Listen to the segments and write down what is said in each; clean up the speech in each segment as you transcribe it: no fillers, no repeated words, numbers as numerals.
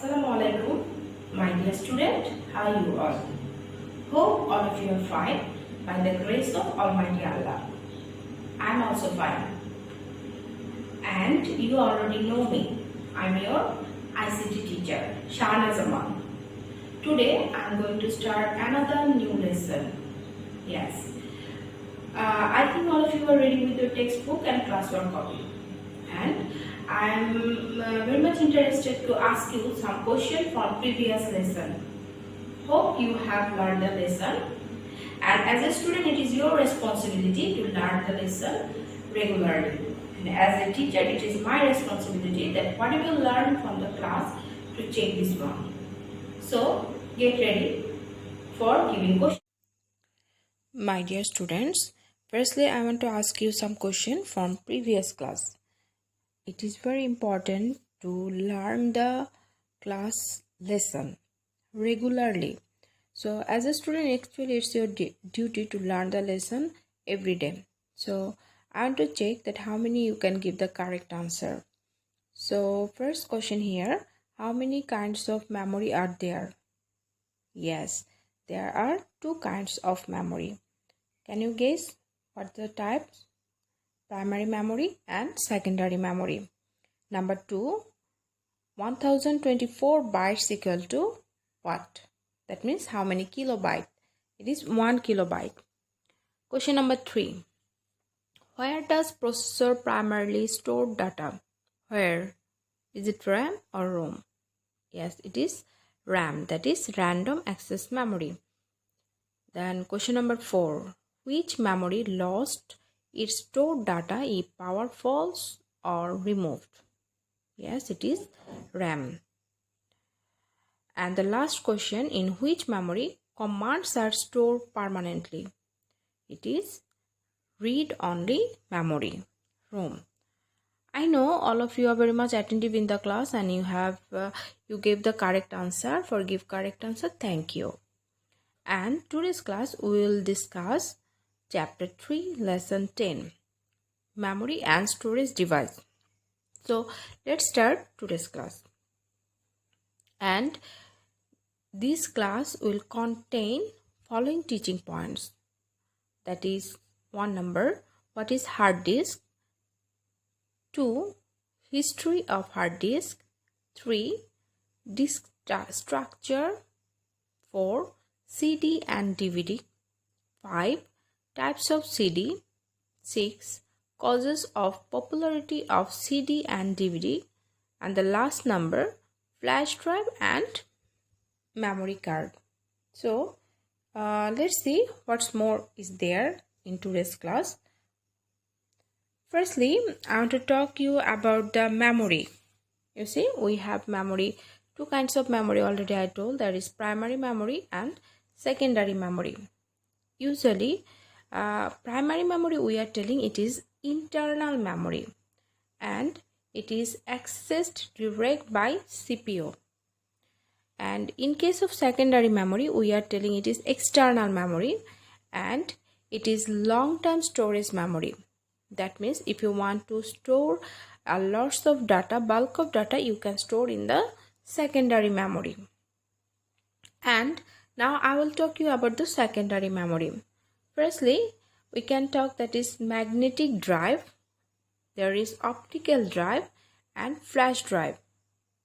Assalamualaikum, my dear student, how are you all? Hope all of you are fine by the grace of Almighty Allah. I am also fine. And you already know me. I am your ICT teacher, Shahana Zaman. Today I am going to start another new lesson. Yes. I think all of you are ready with your textbook and classwork copy. And I am very much interested to ask you some questions from previous lesson. Hope you have learned the lesson, and as a student it is your responsibility to learn the lesson regularly, and as a teacher it is my responsibility that whatever you learn from the class to check this one. So get ready for giving questions. My dear students, firstly I want to ask you some question from previous class. It is very important to learn the class lesson regularly. So as a student, actually it's your duty to learn the lesson every day. So I want to check that how many you can give the correct answer. So first question here, how many kinds of memory are there? Yes, there are two kinds of memory. Can you guess what the types? Primary memory and secondary memory. Number 2, 1024 bytes equal to what? That means how many kilobyte? It is 1 kilobyte. Question number 3. Where does processor primarily store data? Where? Is it RAM or ROM? Yes, it is RAM, that is random access memory. Then question number 4. Which memory lost its stored data if power falls or removed? Yes, it is RAM. And the last question, in which memory commands are stored permanently? It is read-only memory, ROM. I know all of you are very much attentive in the class and you gave the correct answer. For give correct answer, thank you. And today's class we will discuss chapter 3 lesson 10, memory and storage device. So let's start today's class. And this class will contain following teaching points. That is 1 number, what is hard disk? 2, history of hard disk. 3, disk structure. 4, CD and DVD. 5, types of CD. 6, causes of popularity of CD and DVD. And the last number, flash drive and memory card. So let's see what's more is there in today's class. Firstly, I want to talk you about the memory. You see, we have memory, two kinds of memory already I told, that is primary memory and secondary memory. Usually primary memory we are telling it is internal memory and it is accessed direct by CPU. And in case of secondary memory, we are telling it is external memory and it is long-term storage memory. That means if you want to store a lots of data, bulk of data, you can store in the secondary memory. And now I will talk you about the secondary memory. Firstly, we can talk that is magnetic drive, there is optical drive and flash drive.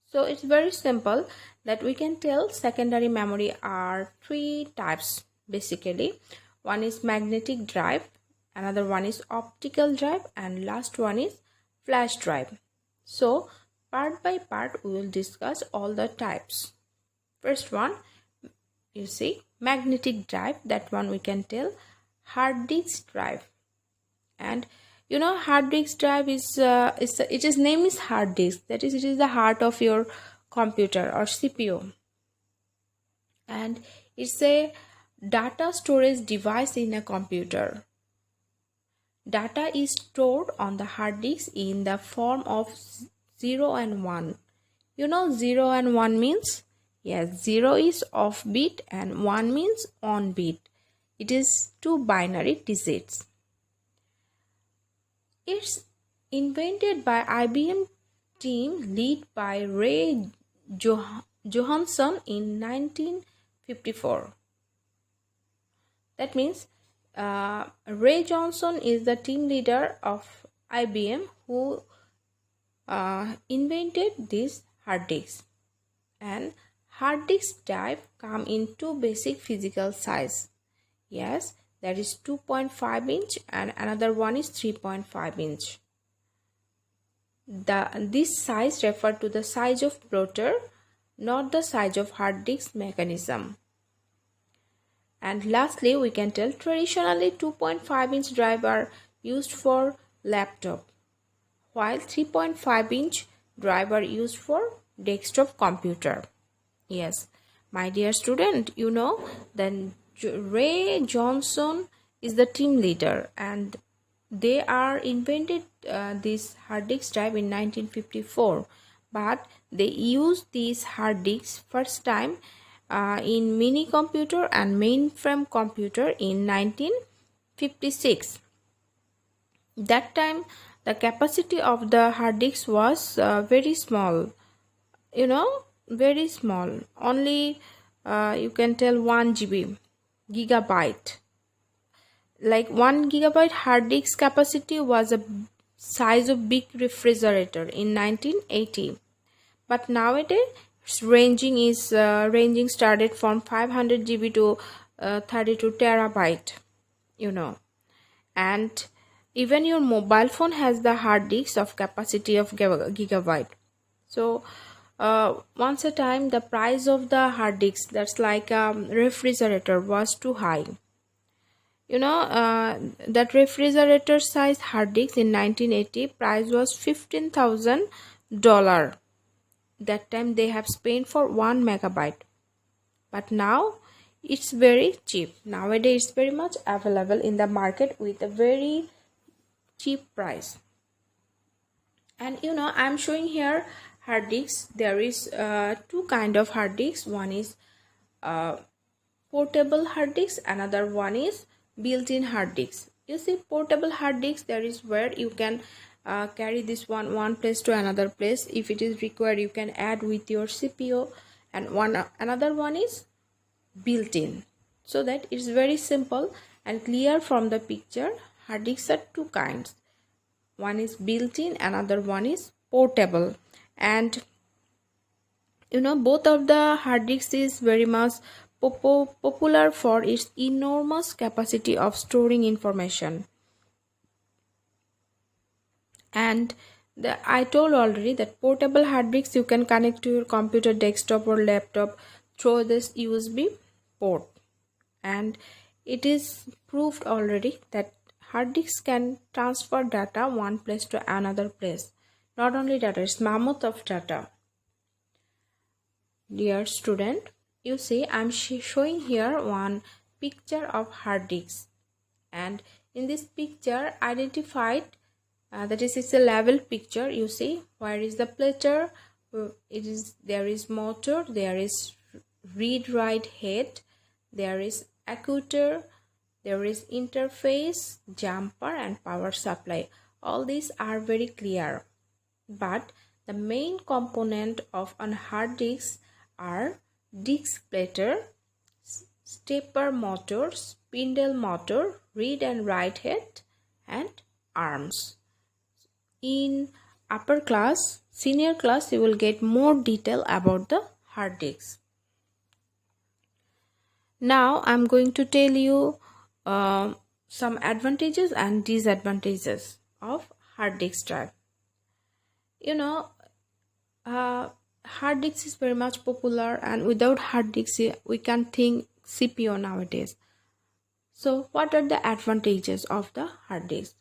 So it's very simple that we can tell secondary memory are 3 types basically. One is magnetic drive, another one is optical drive, and last one is flash drive. So part by part we will discuss all the types. First one, you see, magnetic drive, that one we can tell hard disk drive. And you know, hard disk drive is its name is hard disk, that is it is the heart of your computer or CPU, and it's a data storage device in a computer. Data is stored on the hard disk in the form of 0 and 1. You know 0 and 1 means? Yes, 0 is off bit and 1 means on bit. It is 2 binary digits. It's invented by IBM team led by Ray Johansson in 1954. That means Ray Johnson is the team leader of IBM who invented these hard disks. And hard disk type come in two basic physical size. Yes, that is 2.5 inch and another one is 3.5 inch. This size refer to the size of rotor, not the size of hard disk mechanism. And lastly, we can tell traditionally 2.5 inch drive are used for laptop, while 3.5 inch drive are used for desktop computer. Yes, my dear student, you know then Ray Johnson is the team leader and they are invented this hard disk drive in 1954, but they used these hard disks first time in mini computer and mainframe computer in 1956. That time the capacity of the hard disk was very small, very small, only you can tell 1 gigabyte. Like 1 gigabyte hard disk capacity was a size of big refrigerator in 1980, but nowadays ranging started from 500 GB to 32 terabyte, and even your mobile phone has the hard disk of capacity of gigabyte. So once a time the price of the hard disk, that's like a refrigerator, was too high. That refrigerator size hard disk in 1980 price was $15,000. That time they have spent for 1 megabyte, but now it's very cheap. Nowadays it's very much available in the market with a very cheap price. And I'm showing here hard disks. There is two kind of hard disks. One is portable hard disk, another one is built-in hard disk. You see, portable hard disk, there is where you can carry this one place to another place. If it is required, you can add with your CPU, and another one is built-in, so that it's very simple and clear from the picture. Hard disks are two kinds. One is built-in, another one is portable. And both of the hard disks is very much popular for its enormous capacity of storing information. And I told already that portable hard disks you can connect to your computer, desktop or laptop through this USB port. And it is proved already that hard disks can transfer data one place to another place. Not only data, it's mammoth of data. Dear student, you see, I'm showing here one picture of hard disks, and in this picture identified that is, it's a level picture. You see, where is the platter? There is motor, there is read write head, there is actuator, there is interface, jumper and power supply. All these are very clear, but the main component of a hard disk are disk platter, stepper motor, spindle motor, read and write head and arms. In upper class, senior class, you will get more detail about the hard disks. Now I'm going to tell you some advantages and disadvantages of hard disk drive. Hard disk is very much popular, and without hard disk we can think CPU nowadays. So what are the advantages of the hard disk?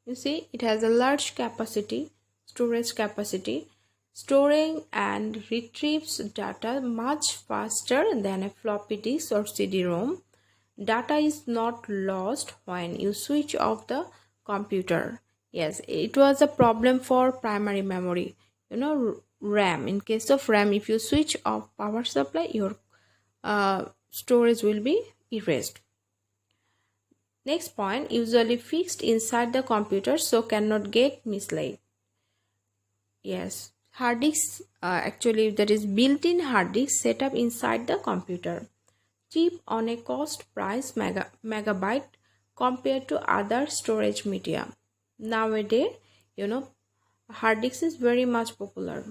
You see, it has a large capacity, storage capacity, storing and retrieves data much faster than a floppy disk or CD-ROM. Data is not lost when you switch off the computer. Yes, it was a problem for primary memory. RAM. In case of RAM, if you switch off power supply, your storage will be erased. Next point, usually fixed inside the computer, so cannot get mislaid. Yes, hard disk, actually that is built-in hard disk set up inside the computer, cheap on a cost price megabyte compared to other storage media. Nowadays, hard disk is very much popular.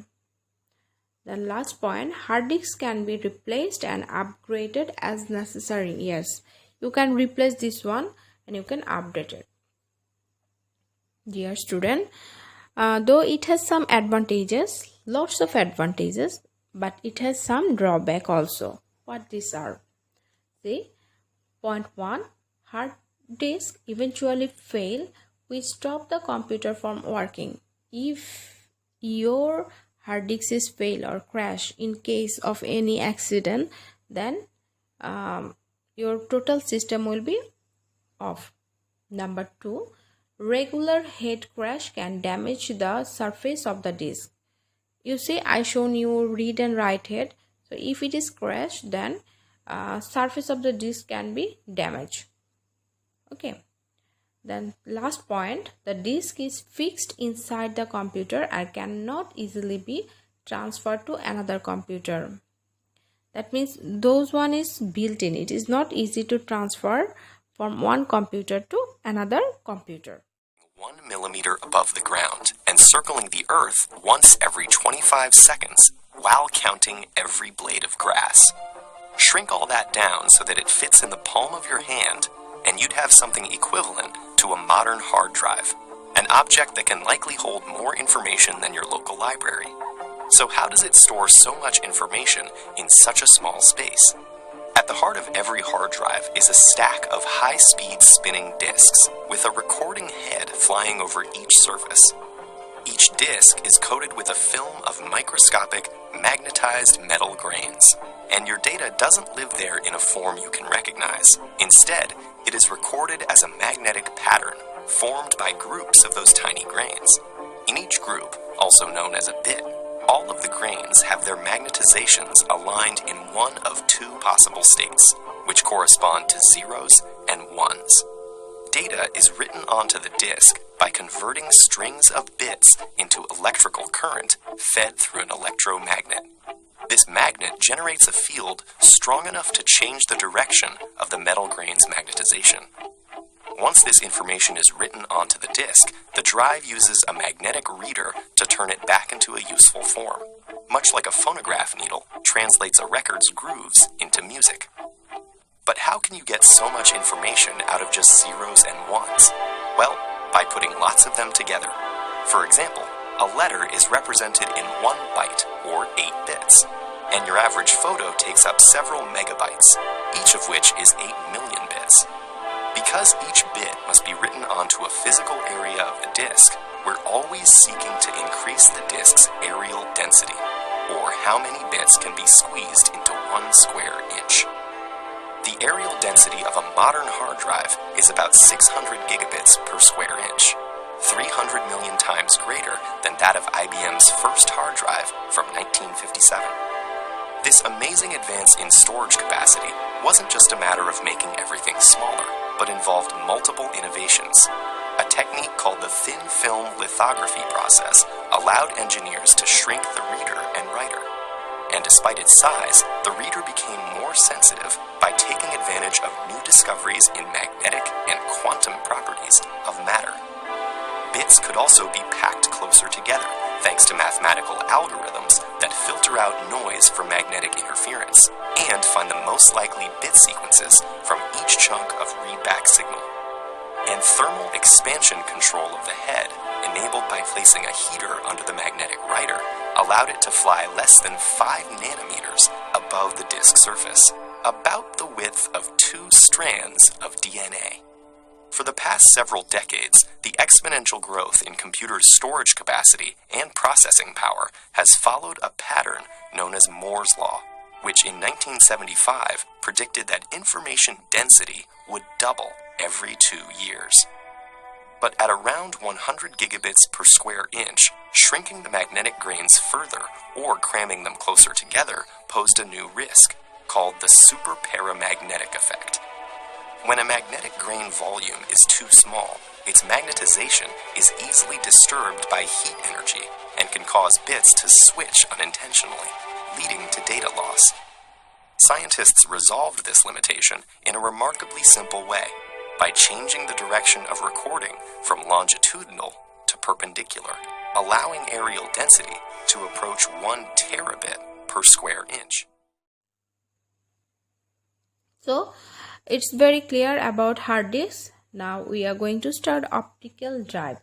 The last point, hard disks can be replaced and upgraded as necessary. Yes, you can replace this one and you can update it. Dear student, though it has some advantages, lots of advantages, but it has some drawback also. What these are? See, point 1, hard disk eventually fail, which stop the computer from working. If your hard disk is fail or crash in case of any accident, then your total system will be off. Number 2, regular head crash can damage the surface of the disk. You see, I shown you read and write head. So if it is crashed, then surface of the disk can be damaged. Okay. Then last point, the disk is fixed inside the computer and cannot easily be transferred to another computer. That means those one is built in. It is not easy to transfer from one computer to another computer. 1 millimeter above the ground and circling the earth once every 25 seconds while counting every blade of grass. Shrink all that down so that it fits in the palm of your hand, and you'd have something equivalent to a modern hard drive, an object that can likely hold more information than your local library. So how does it store so much information in such a small space? At the heart of every hard drive is a stack of high-speed spinning disks with a recording head flying over each surface. Each disk is coated with a film of microscopic, magnetized metal grains, and your data doesn't live there in a form you can recognize. Instead, it is recorded as a magnetic pattern formed by groups of those tiny grains. In each group, also known as a bit, all of the grains have their magnetizations aligned in one of 2 possible states, which correspond to zeros and ones. Data is written onto the disk by converting strings of bits into electrical current fed through an electromagnet. This magnet generates a field strong enough to change the direction of the metal grain's magnetization. Once this information is written onto the disk, the drive uses a magnetic reader to turn it back into a useful form, much like a phonograph needle translates a record's grooves into music. But how can you get so much information out of just zeros and ones? Well, by putting lots of them together. For example, a letter is represented in 1 byte, or 8 bits, and your average photo takes up several megabytes, each of which is 8 million bits. Because each bit must be written onto a physical area of the disk, we're always seeking to increase the disk's areal density, or how many bits can be squeezed into 1 square inch. The areal density of a modern hard drive is about 600 gigabits per square inch, 300 million times greater than that of IBM's first hard drive from 1957. This amazing advance in storage capacity wasn't just a matter of making everything smaller, but involved multiple innovations. A technique called the thin film lithography process allowed engineers to shrink the reader and writer. And despite its size, the reader became more sensitive by taking advantage of new discoveries in magnetic and quantum properties of matter. Bits could also be packed closer together, thanks to mathematical algorithms that filter out noise from magnetic interference and find the most likely bit sequences from each chunk of readback signal. And thermal expansion control of the head, enabled by placing a heater under the magnetic writer, allowed it to fly less than 5 nanometers above the disk surface, about the width of 2 strands of DNA. For the past several decades, the exponential growth in computers' storage capacity and processing power has followed a pattern known as Moore's Law, which in 1975 predicted that information density would double every 2 years. But at around 100 gigabits per square inch, shrinking the magnetic grains further or cramming them closer together posed a new risk, called the superparamagnetic effect. When a magnetic grain volume is too small, Its magnetization is easily disturbed by heat energy and can cause bits to switch unintentionally, leading to data loss. Scientists resolved this limitation in a remarkably simple way by changing the direction of recording from longitudinal to perpendicular, allowing aerial density to approach 1 terabit per square inch. So it's very clear about hard disks. Now we are going to start optical drive.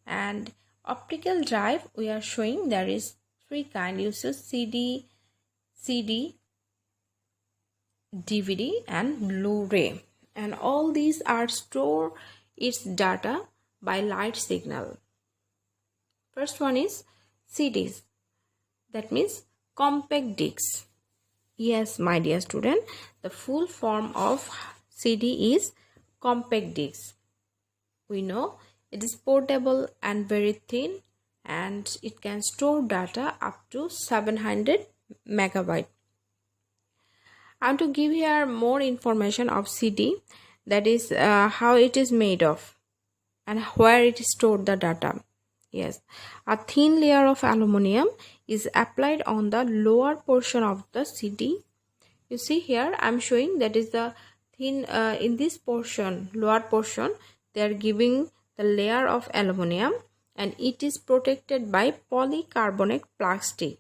And optical drive, we are showing there is 3 kinds. You see CD, DVD and Bluray. And all these are store its data by light signal. First one is CDs. That means compact discs. Yes, my dear student, the full form of CD is compact disc. We know it is portable and very thin, and it can store data up to 700 megabyte. I want to give here more information of CD, that is how it is made of and where it is stored the data. Yes, a thin layer of aluminum is applied on the lower portion of the CD. You see here I am showing that is the thin in this portion, lower portion, they are giving the layer of aluminum and it is protected by polycarbonate plastic.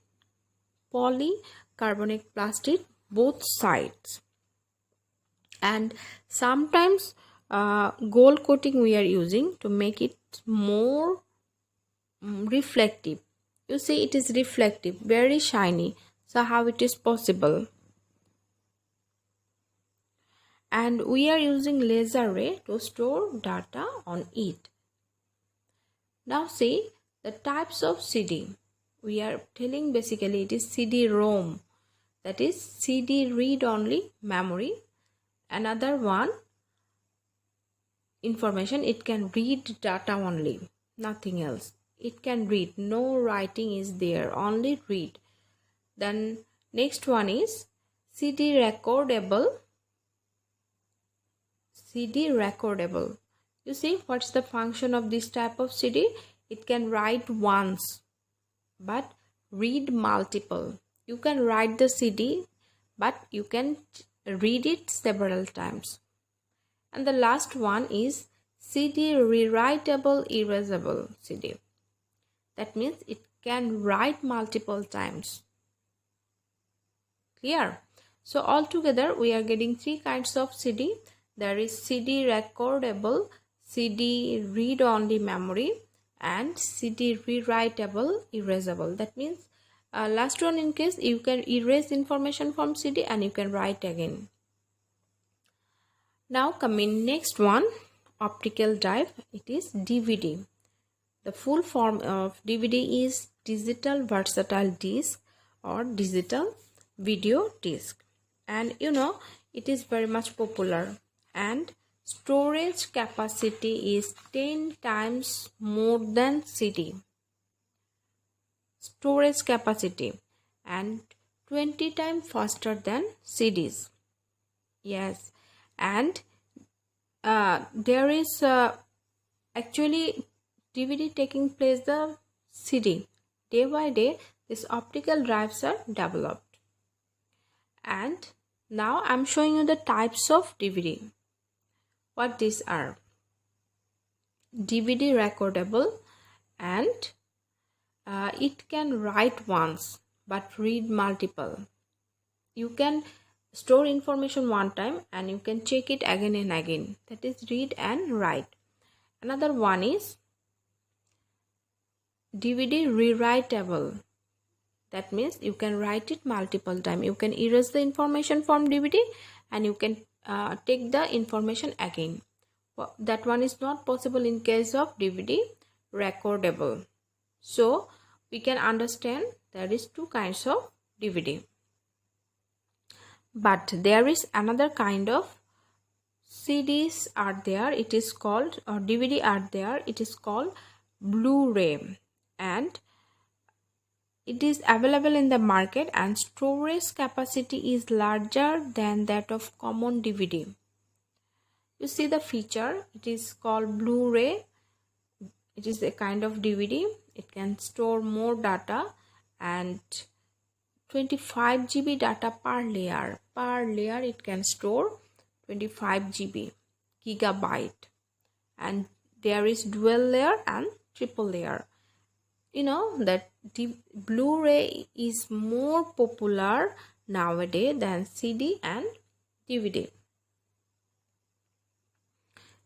Polycarbonate plastic both sides. And sometimes gold coating we are using to make it more reflective. You see it is reflective, very shiny. So how it is possible? And we are using laser ray to store data on it. Now see the types of CD. We are telling basically it is CD-ROM, that is CD read-only memory. Another one, information, it can read data only, nothing else. It can read, no writing is there, only read. Then next one is CD recordable. You see what's the function of this type of CD? It can write once but read multiple. You can write the CD but you can read it several times. And the last one is CD rewritable erasable CD. That means it can write multiple times. Clear? So altogether we are getting 3 kinds of CD. There is CD recordable, CD read-only memory and CD rewritable erasable. That means last one, in case you can erase information from CD and you can write again. Now coming next one, optical drive, it is DVD. The full form of DVD is digital versatile disc or digital video disc. And you know it is very much popular. And storage capacity is 10 times more than CD. Storage capacity and 20 times faster than CDs. Yes, and there is actually DVD taking place the CD. Day by day, these optical drives are developed. And now I'm showing you the types of DVD. What these are: DVD recordable, and it can write once but read multiple. You can store information one time and you can check it again and again. That is read and write. Another one is DVD rewritable. That means you can write it multiple times. You can erase the information from DVD and you can take the information again. Well, that one is not possible in case of DVD recordable. So we can understand there is 2 kinds of DVD. But there is another kind of CDs are there. It is called, or DVD are there. It is called Bluray, and it is available in the market and storage capacity is larger than that of common DVD. You see the feature, it is called Bluray it is a kind of DVD. It can store more data and 25 GB data per layer. Per layer it can store 25 GB gigabyte, and there is dual layer and triple layer. You know that the Blu-ray is more popular nowadays than CD and DVD.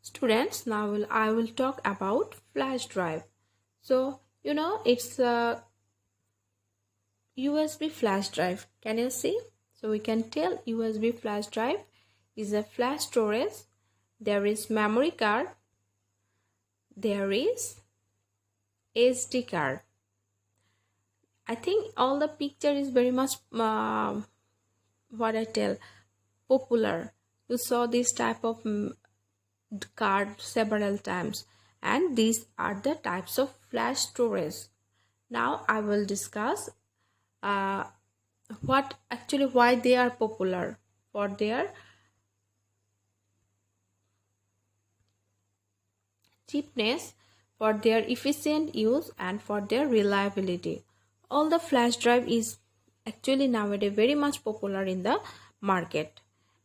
Students, now I will talk about flash drive. So you know it's a USB flash drive. Can you see? So we can tell USB flash drive is a flash storage. There is memory card. There is SD card. I think all the picture is very much popular. You saw this type of card several times, and these are the types of flash storage. Now I will discuss why they are popular: for their cheapness, for their efficient use, and for their reliability. All the flash drive is actually nowadays very much popular in the market,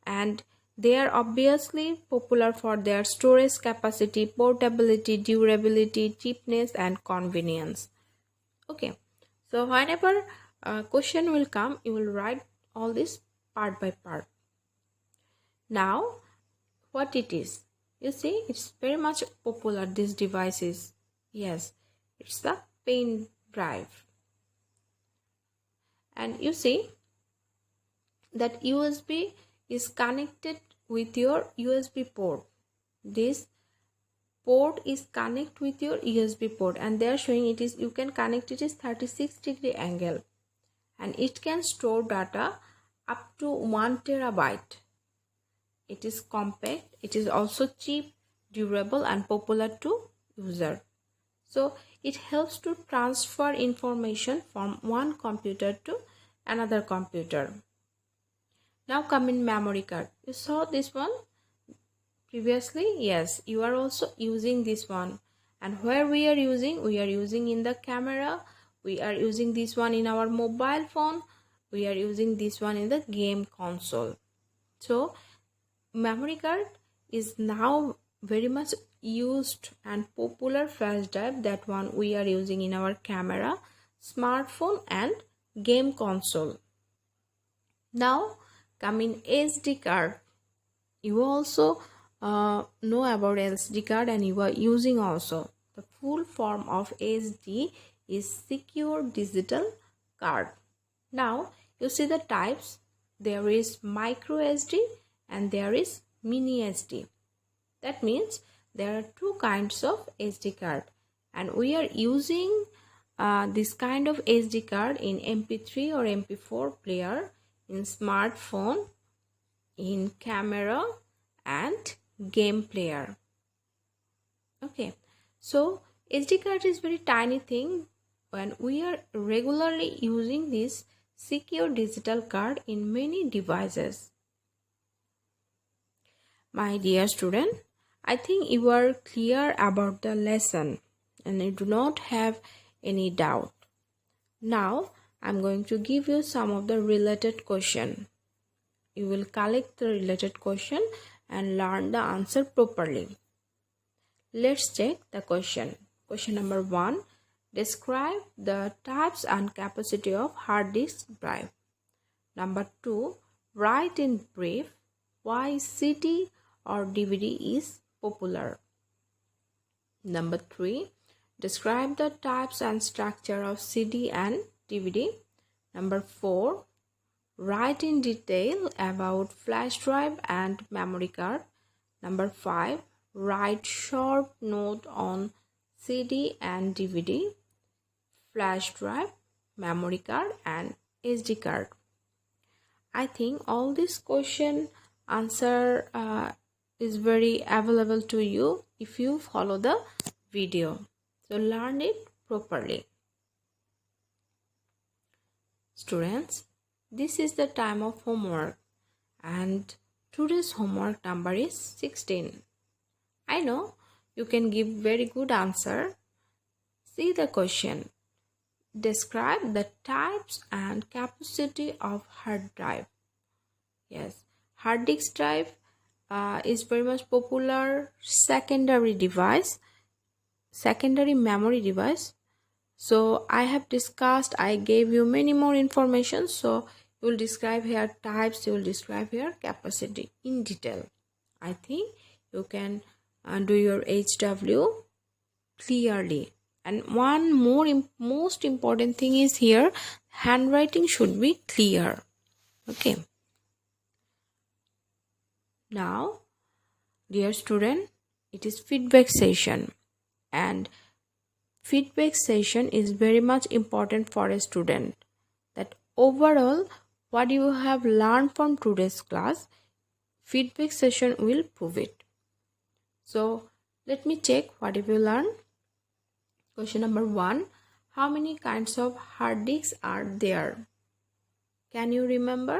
and they are obviously popular for their storage capacity, portability, durability, cheapness, and convenience. Okay, so whenever a question will come, you will write all this part by part. Now, what it is? You see, it's very much popular, these devices. Yes, it's the pen drive. And you see that USB is connected with your USB port. This port is connected with your USB port, and they are showing it is, you can connect it is 36-degree angle, and it can store data up to 1 terabyte. It is compact, it is also cheap, durable, and popular to user. So it helps to transfer information from one computer to another computer. Now come in memory card. You saw this one previously? Yes, you are also using this one. And where we are using in the camera, we are using this one in our mobile phone, we are using this one in the game console. So memory card is now very much used and popular flash drive, that one we are using in our camera, smartphone, and game console. Now come in SD card. You also know about SD card, and you are using also. The full form of SD is secure digital card. Now you see the types. There is micro SD and there is mini SD. That means there are two kinds of SD card, and we are using this kind of SD card in MP3 or MP4 player, in smartphone, in camera, and game player. Okay, so SD card is very tiny thing, when we are regularly using this secure digital card in many devices. My dear student, I think you are clear about the lesson and you do not have any doubt. Now I'm going to give you some of the related question. You will collect the related question and learn the answer properly. Let's check the question. Question number 1. Describe the types and capacity of hard disk drive. Number 2. Write in brief why CD or DVD is popular. Number 3. Describe the types and structure of CD and DVD. Number 4. Write in detail about flash drive and memory card. Number 5. Write short note on CD and DVD, flash drive, memory card, and SD card. I think all this question answer is very available to you if you follow the video. So learn it properly. Students, this is the time of homework, and today's homework number is 16. I know you can give very good answer, See the question. Describe the types and capacity of hard drive. Yes, hard disk drive is very much popular secondary memory device. So I have discussed, I gave you many more information. So you will describe here types, you will describe here capacity in detail. I think you can do your HW clearly. And one more most important thing is here, handwriting should be clear. Okay. Now, dear student, it is feedback session, and feedback session is very much important for a student. That overall, what you have learned from today's class, feedback session will prove it. So, let me check what have you learned. Question number 1. How many kinds of hard disks are there? Can you remember?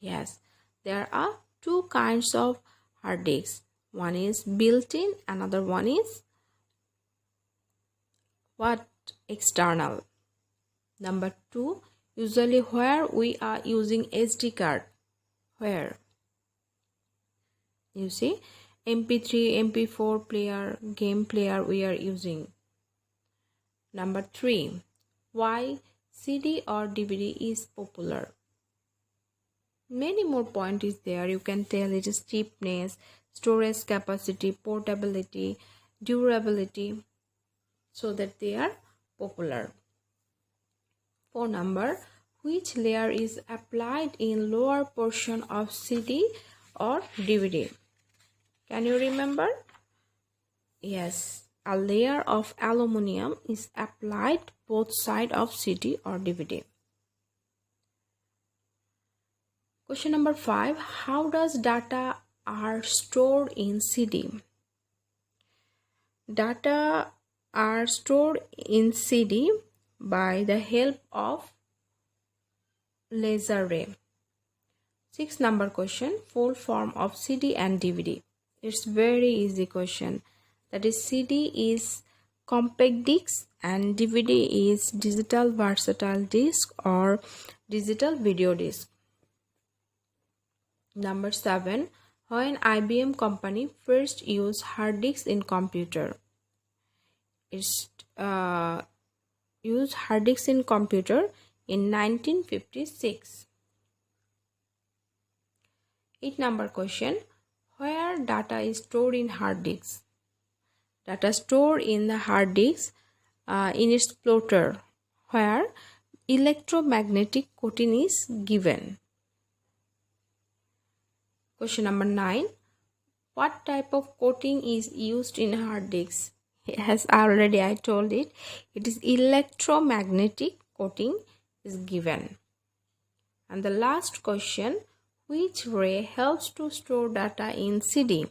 Yes, there are 2 kinds of hard disks. One is built-in, another one is what? External. Number 2, usually where we are using SD card. Where? You see, MP3, MP4 player, game player we are using. Number 3, why CD or DVD is popular? Many more point is there. You can tell it is cheapness, storage capacity, portability, durability, so that they are popular. 4 number, which layer is applied in lower portion of CD or DVD? Can you remember? Yes, a layer of aluminum is applied both side of CD or DVD. Question number 5. How does data are stored in CD? Data are stored in CD by the help of laser ray. 6 number question. Full form of CD and DVD. It's very easy question. That is, CD is compact disc and DVD is digital versatile disc or digital video disc. Number 7. When IBM company first used hard disks in computer? It's used hard disks in computer in 1956. 8 number question. Where data is stored in hard disks? Data stored in the hard disk in its plotter, where electromagnetic coating is given. Question number 9. What type of coating is used in hard disks? As already I told it, it is electromagnetic coating is given. And the last question, which ray helps to store data in CD?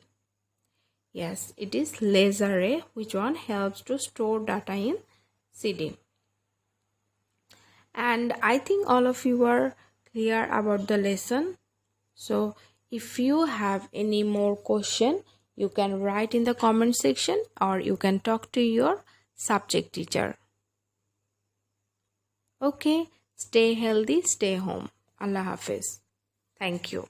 Yes, it is laser ray, which one helps to store data in CD. And I think all of you are clear about the lesson. So if you have any more question, you can write in the comment section or you can talk to your subject teacher. Okay, stay healthy, stay home. Allah Hafiz. Thank you.